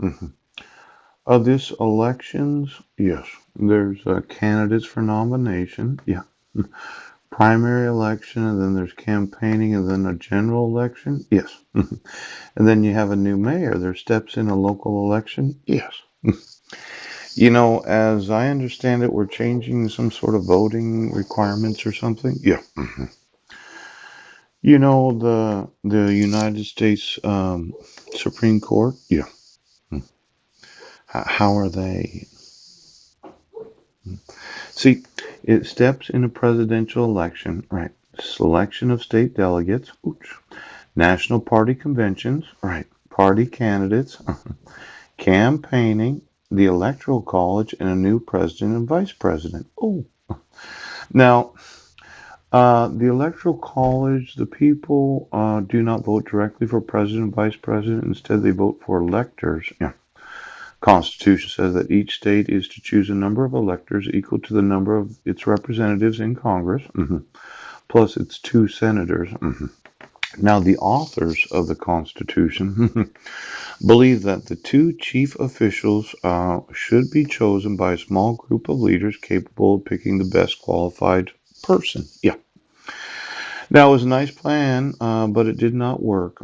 Mhm. This elections, yes. There's candidates for nomination, yeah. Primary election, and then there's campaigning, and then a general election, yes. And then you have a new mayor. There's steps in a local election, yes. As I understand it, we're changing some sort of voting requirements or something. Yeah. The United States Supreme Court. Yeah. How are they? See, it steps in a presidential election, right? Selection of state delegates, ooch, national party conventions, right? Party candidates, campaigning, the electoral college, and a new president and vice president. Oh, now the Electoral College, the people do not vote directly for president and vice president. Instead, they vote for electors. Yeah. Constitution says that each state is to choose a number of electors equal to the number of its representatives in Congress, plus its two senators. Now, the authors of the Constitution believe that the two chief officials should be chosen by a small group of leaders capable of picking the best qualified person. Yeah. Now, it was a nice plan, but it did not work.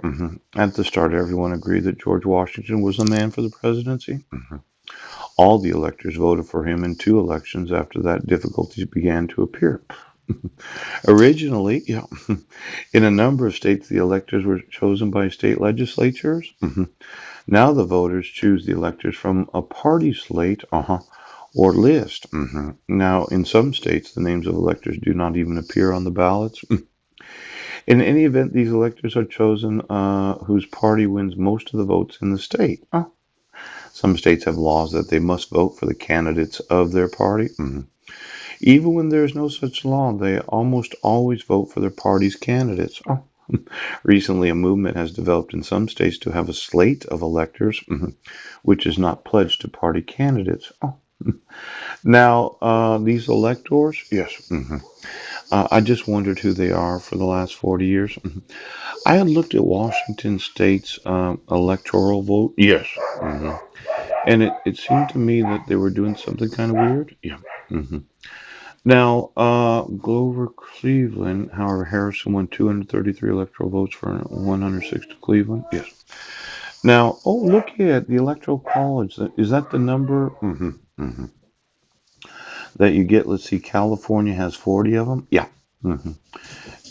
At the start, everyone agreed that George Washington was the man for the presidency. All the electors voted for him in two elections. After that, difficulties began to appear. Originally, yeah, in a number of states, the electors were chosen by state legislatures. Now the voters choose the electors from a party slate, or list. Now, in some states, the names of electors do not even appear on the ballots. In any event, these electors are chosen whose party wins most of the votes in the state. Some states have laws that they must vote for the candidates of their party. Even when there is no such law, they almost always vote for their party's candidates. Recently, a movement has developed in some states to have a slate of electors, which is not pledged to party candidates. Now, these electors, yes. I just wondered who they are for the last 40 years. I had looked at Washington State's electoral vote. Yes. hmm And it seemed to me that they were doing something kind of weird. Yeah. hmm Now, Grover Cleveland, however, Harrison won 233 electoral votes for 106 to Cleveland. Yes. Now, oh, look at the electoral college. Is that the number that you get? Let's see. California has 40 of them. Yeah. hmm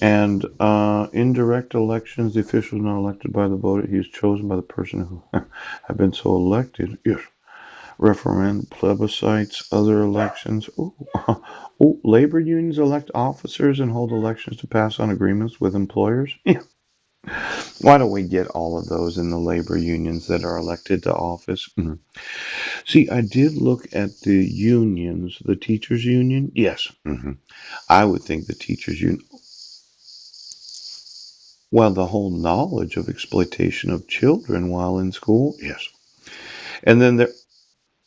And indirect elections, the official is not elected by the voter. He is chosen by the person who have been so elected. Yes. Referendum, plebiscites, other elections. Ooh. Oh, labor unions elect officers and hold elections to pass on agreements with employers. Yeah. Why don't we get all of those in the labor unions that are elected to office? See, I did look at the unions, the teachers union. Yes. I would think the teachers union. Well, the whole knowledge of exploitation of children while in school. Yes. And then there,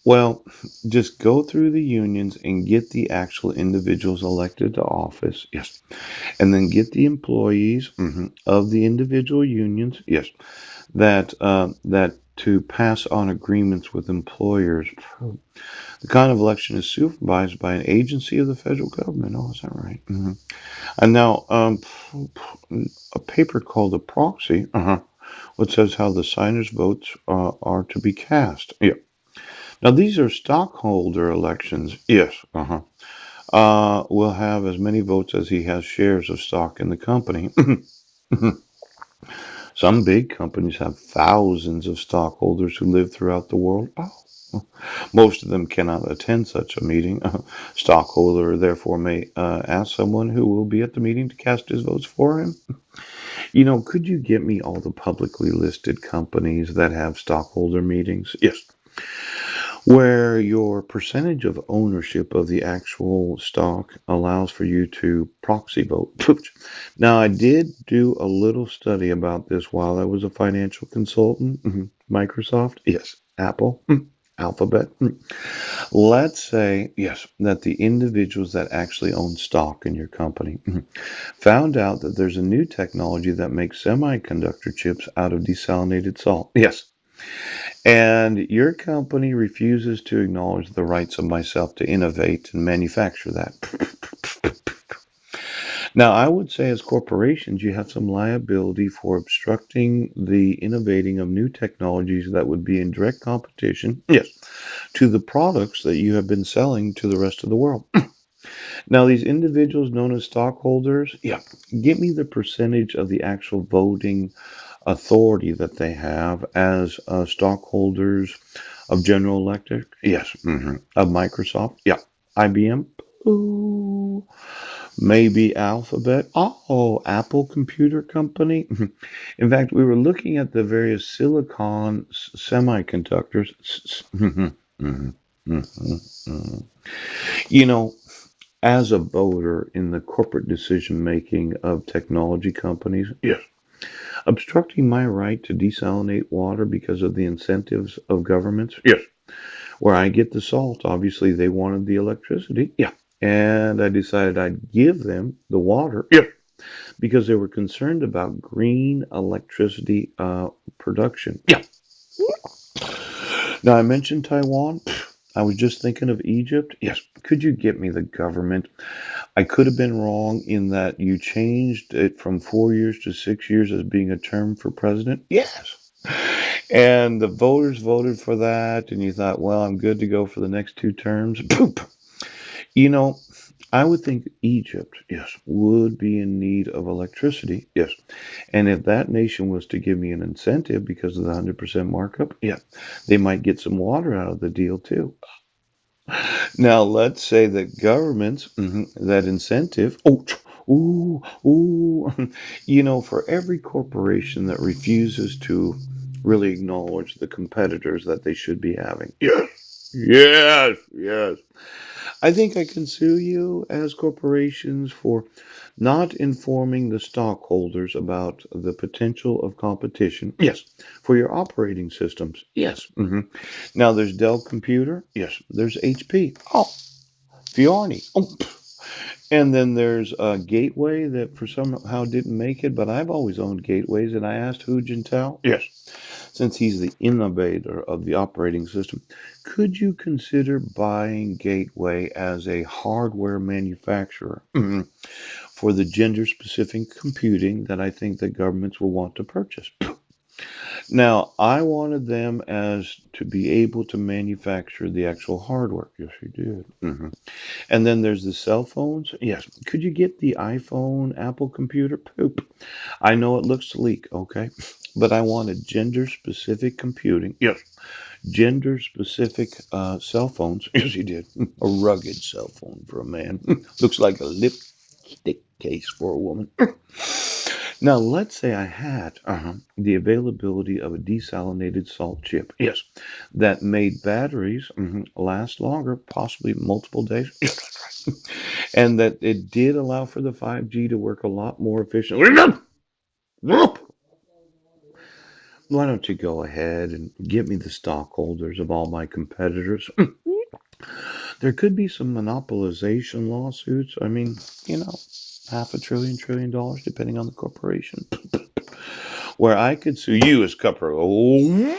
well, just go through the unions and get the actual individuals elected to office. Yes. And then get the employees of the individual unions. Yes. That to pass on agreements with employers. The kind of election is supervised by an agency of the federal government. Oh, is that right? And now, a paper called a proxy, which says how the signers' votes are to be cast. Yeah. Now, these are stockholder elections. Yes. Will have as many votes as he has shares of stock in the company. Some big companies have thousands of stockholders who live throughout the world. Oh. Most of them cannot attend such a meeting. A stockholder therefore may ask someone who will be at the meeting to cast his votes for him. Could you get me all the publicly listed companies that have stockholder meetings? Yes. Where your percentage of ownership of the actual stock allows for you to proxy vote. Now, I did do a little study about this while I was a financial consultant. Microsoft, yes. Apple, Alphabet. Let's say, yes, that the individuals that actually own stock in your company found out that there's a new technology that makes semiconductor chips out of desalinated salt. Yes. And your company refuses to acknowledge the rights of myself to innovate and manufacture that. Now, I would say as corporations, you have some liability for obstructing the innovating of new technologies that would be in direct competition, yes, to the products that you have been selling to the rest of the world. Now, these individuals known as stockholders, yeah, give me the percentage of the actual voting authority that they have as stockholders of General Electric, yes, of Microsoft, yeah, IBM, ooh, maybe Alphabet, oh, Apple Computer Company. In fact, we were looking at the various silicon semiconductors. You know, as a voter in the corporate decision making of technology companies, yes, obstructing my right to desalinate water because of the incentives of governments, yes, where I get the salt, obviously they wanted the electricity, yeah, and I decided I'd give them the water, yeah, because they were concerned about green electricity production, yeah. Now I mentioned Taiwan. I was just thinking of Egypt. Yes, could you get me the government? I could have been wrong in that you changed it from 4 years to 6 years as being a term for president. Yes. And the voters voted for that, and you thought, well, I'm good to go for the next 2 terms. Poop. You know, I would think Egypt, yes, would be in need of electricity, yes. And if that nation was to give me an incentive because of the 100% markup, yeah, they might get some water out of the deal too. Now, let's say that governments, that incentive, oh, ooh, ooh, for every corporation that refuses to really acknowledge the competitors that they should be having. Yes, yes, yes. I think I can sue you as corporations for not informing the stockholders about the potential of competition. Yes, for your operating systems. Yes. Now there's Dell Computer. Yes. There's HP. Oh, Fiorni. Oh. And then there's Gateway that for somehow didn't make it, but I've always owned gateways, and I asked Hu Jintao. Yes, since he's the innovator of the operating system, could you consider buying Gateway as a hardware manufacturer for the gender specific computing that I think that governments will want to purchase? Now, I wanted them as to be able to manufacture the actual hardware. Yes, you did. And then there's the cell phones. Yes. Could you get the iPhone, Apple computer? Poop. I know it looks sleek, okay? But I wanted gender specific computing. Yes. Gender specific cell phones. Yes, you did. A rugged cell phone for a man. Looks like a lipstick case for a woman. Now, let's say I had the availability of a desalinated salt chip. Yes. That made batteries last longer, possibly multiple days. And that it did allow for the 5G to work a lot more efficiently. Why don't you go ahead and give me the stockholders of all my competitors? There could be some monopolization lawsuits. I mean, you know, half a trillion dollars, depending on the corporation, where I could sue you as corporate. Oh,